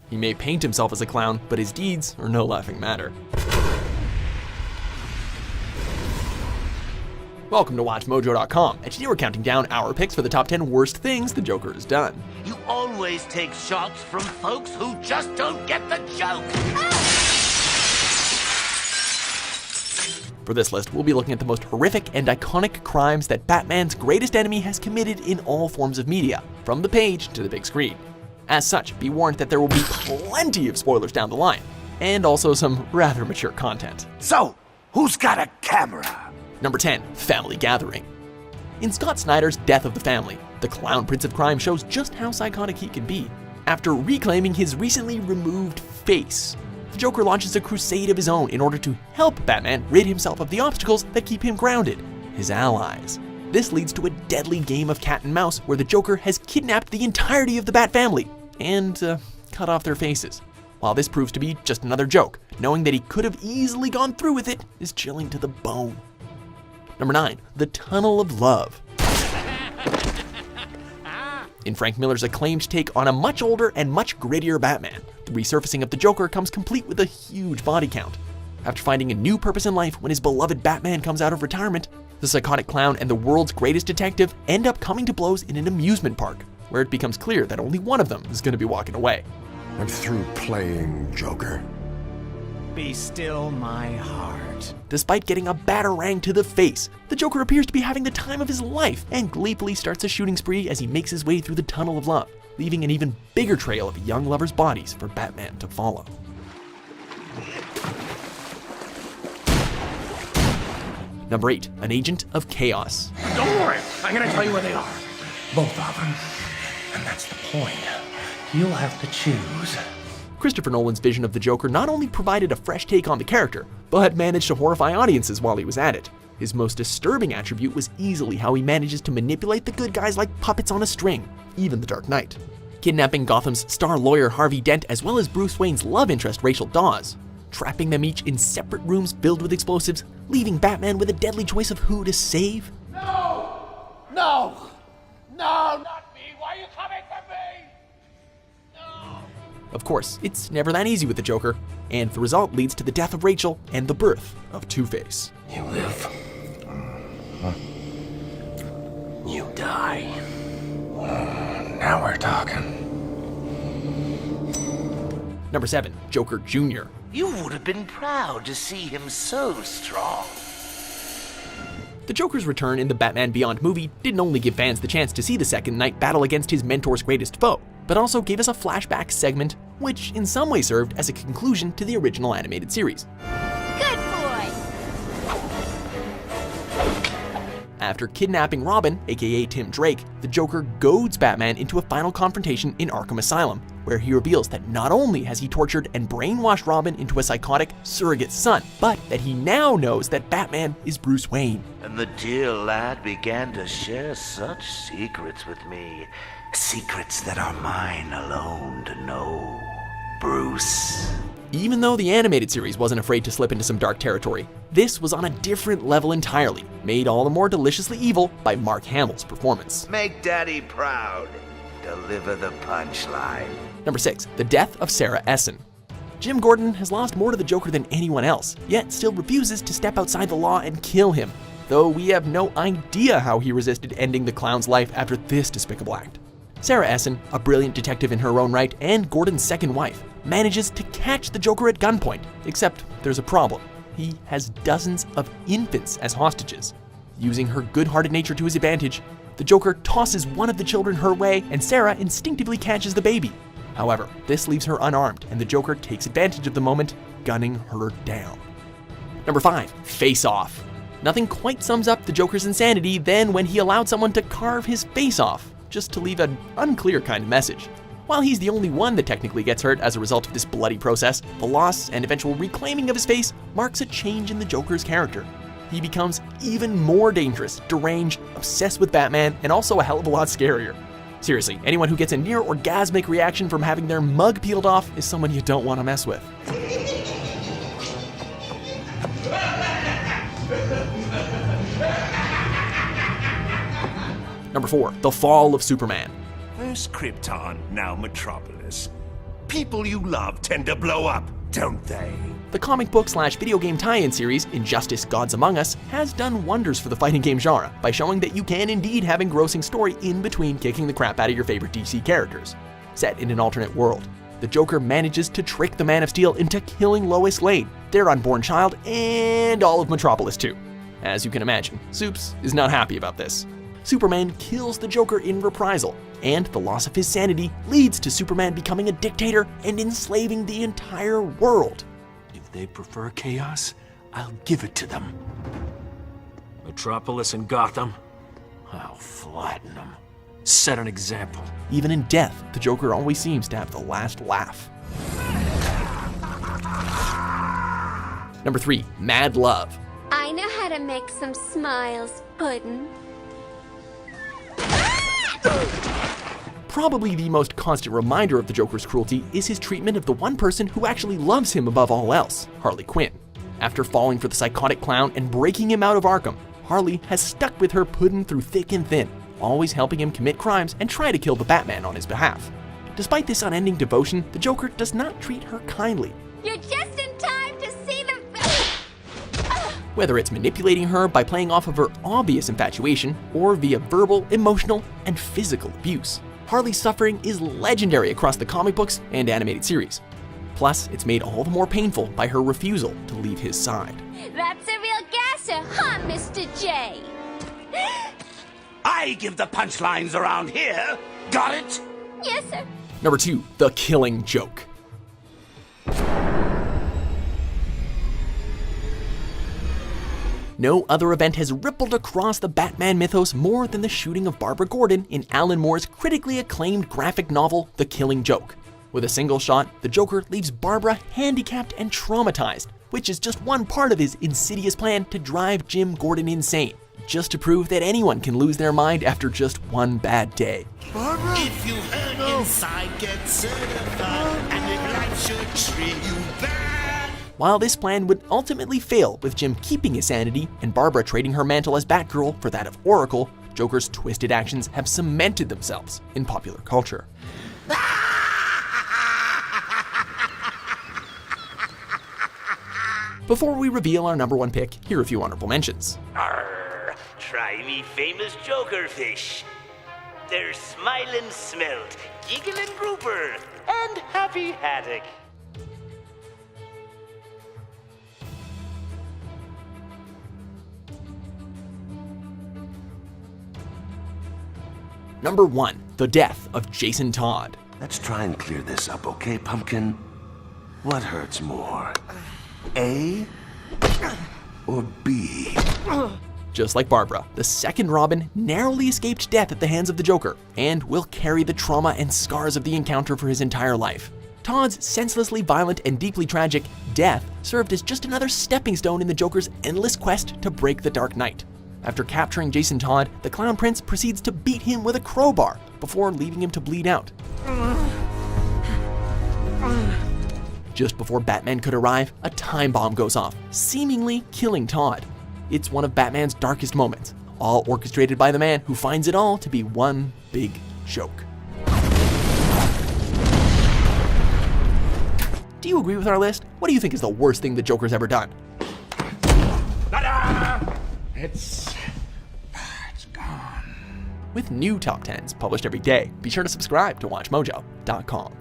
He may paint himself as a clown, but his deeds are no laughing matter. Welcome to WatchMojo.com, and today we're counting down our picks for the top 10 worst things the Joker has done. You always take shots from folks who just don't get the joke. For this list, we'll be looking at the most horrific and iconic crimes that Batman's greatest enemy has committed in all forms of media, from the page to the big screen. As such, be warned that there will be plenty of spoilers down the line, and also some rather mature content. So, who's got a camera? Number 10, Family Gathering. In Scott Snyder's Death of the Family, the Clown Prince of Crime shows just how psychotic he can be. After reclaiming his recently removed face, the Joker launches a crusade of his own in order to help Batman rid himself of the obstacles that keep him grounded, his allies. This leads to a deadly game of cat and mouse where the Joker has kidnapped the entirety of the Bat family and cut off their faces. While this proves to be just another joke, knowing that he could have easily gone through with it is chilling to the bone. Number 9, The Tunnel of Love. In Frank Miller's acclaimed take on a much older and much grittier Batman, the resurfacing of the Joker comes complete with a huge body count. After finding a new purpose in life when his beloved Batman comes out of retirement, the psychotic clown and the world's greatest detective end up coming to blows in an amusement park, where it becomes clear that only one of them is going to be walking away. I'm through playing Joker. Be still my heart. Despite getting a batarang to the face, the Joker appears to be having the time of his life and gleefully starts a shooting spree as he makes his way through the Tunnel of Love, leaving an even bigger trail of young lovers' bodies for Batman to follow. Number 8, An Agent of Chaos. Don't worry, I'm gonna tell you where they are. Both of them. And that's the point. You'll have to choose. Christopher Nolan's vision of the Joker not only provided a fresh take on the character, but managed to horrify audiences while he was at it. His most disturbing attribute was easily how he manages to manipulate the good guys like puppets on a string, even the Dark Knight. Kidnapping Gotham's star lawyer Harvey Dent as well as Bruce Wayne's love interest Rachel Dawes, trapping them each in separate rooms filled with explosives, leaving Batman with a deadly choice of who to save. No! No! No, not me! Why are you coming for me? No! Of course, it's never that easy with the Joker, and the result leads to the death of Rachel and the birth of Two-Face. You live. You die. Now we're talking. Number 7, Joker Jr. You would have been proud to see him so strong. The Joker's return in the Batman Beyond movie didn't only give fans the chance to see the second Knight battle against his mentor's greatest foe, but also gave us a flashback segment, which in some way served as a conclusion to the original animated series. Good boy! After kidnapping Robin, aka Tim Drake, the Joker goads Batman into a final confrontation in Arkham Asylum, where he reveals that not only has he tortured and brainwashed Robin into a psychotic surrogate son, but that he now knows that Batman is Bruce Wayne. And the dear lad began to share such secrets with me. Secrets that are mine alone to know. Bruce. Even though the animated series wasn't afraid to slip into some dark territory, this was on a different level entirely, made all the more deliciously evil by Mark Hamill's performance. Make Daddy proud. Deliver the punchline. Number 6, The Death of Sarah Essen. Jim Gordon has lost more to the Joker than anyone else, yet still refuses to step outside the law and kill him, though we have no idea how he resisted ending the clown's life after this despicable act. Sarah Essen, a brilliant detective in her own right and Gordon's second wife, manages to catch the Joker at gunpoint, except there's a problem. He has dozens of infants as hostages. Using her good-hearted nature to his advantage, the Joker tosses one of the children her way and Sarah instinctively catches the baby. However, this leaves her unarmed and the Joker takes advantage of the moment, gunning her down. Number 5, Face Off. Nothing quite sums up the Joker's insanity than when he allowed someone to carve his face off, just to leave an unclear kind of message. While he's the only one that technically gets hurt as a result of this bloody process, the loss and eventual reclaiming of his face marks a change in the Joker's character. He becomes even more dangerous, deranged, obsessed with Batman, and also a hell of a lot scarier. Seriously, anyone who gets a near orgasmic reaction from having their mug peeled off is someone you don't want to mess with. Number 4, The Fall of Superman. First Krypton, now Metropolis. People you love tend to blow up, don't they? The comic book / video game tie-in series, Injustice: Gods Among Us, has done wonders for the fighting game genre by showing that you can indeed have engrossing story in between kicking the crap out of your favorite DC characters. Set in an alternate world, the Joker manages to trick the Man of Steel into killing Lois Lane, their unborn child, and all of Metropolis too. As you can imagine, Supes is not happy about this. Superman kills the Joker in reprisal, and the loss of his sanity leads to Superman becoming a dictator and enslaving the entire world. If they prefer chaos, I'll give it to them. Metropolis and Gotham? I'll flatten them. Set an example. Even in death, the Joker always seems to have the last laugh. Number 3, Mad Love. I know how to make some smiles, Puddin'. Probably the most constant reminder of the Joker's cruelty is his treatment of the one person who actually loves him above all else, Harley Quinn. After falling for the psychotic clown and breaking him out of Arkham, Harley has stuck with her Puddin' through thick and thin, always helping him commit crimes and try to kill the Batman on his behalf. Despite this unending devotion, the Joker does not treat her kindly. You're just in time to see the... Whether it's manipulating her by playing off of her obvious infatuation, or via verbal, emotional, and physical abuse. Harley's suffering is legendary across the comic books and animated series. Plus, it's made all the more painful by her refusal to leave his side. That's a real gasser, huh, Mr. J? I give the punchlines around here. Got it? Yes, sir. Number 2, The Killing Joke. No other event has rippled across the Batman mythos more than the shooting of Barbara Gordon in Alan Moore's critically acclaimed graphic novel, The Killing Joke. With a single shot, the Joker leaves Barbara handicapped and traumatized, which is just one part of his insidious plan to drive Jim Gordon insane, just to prove that anyone can lose their mind after just one bad day. Barbara? If you hurt inside, get certified. And if life should treat you bad. While this plan would ultimately fail with Jim keeping his sanity and Barbara trading her mantle as Batgirl for that of Oracle, Joker's twisted actions have cemented themselves in popular culture. Before we reveal our number 1 pick, here are a few honorable mentions. Arr, try me famous Joker fish. They're Smilin' Smelt, Gigglin' Grouper, and Happy Haddock. Number 1, The Death of Jason Todd. Let's try and clear this up, okay, Pumpkin? What hurts more? A or B? Just like Barbara, the second Robin narrowly escaped death at the hands of the Joker, and will carry the trauma and scars of the encounter for his entire life. Todd's senselessly violent and deeply tragic death served as just another stepping stone in the Joker's endless quest to break the Dark Knight. After capturing Jason Todd, the Clown Prince proceeds to beat him with a crowbar before leaving him to bleed out. Just before Batman could arrive, a time bomb goes off, seemingly killing Todd. It's one of Batman's darkest moments, all orchestrated by the man who finds it all to be one big joke. Do you agree with our list? What do you think is the worst thing the Joker's ever done? It's gone. With new top 10s published every day, be sure to subscribe to WatchMojo.com.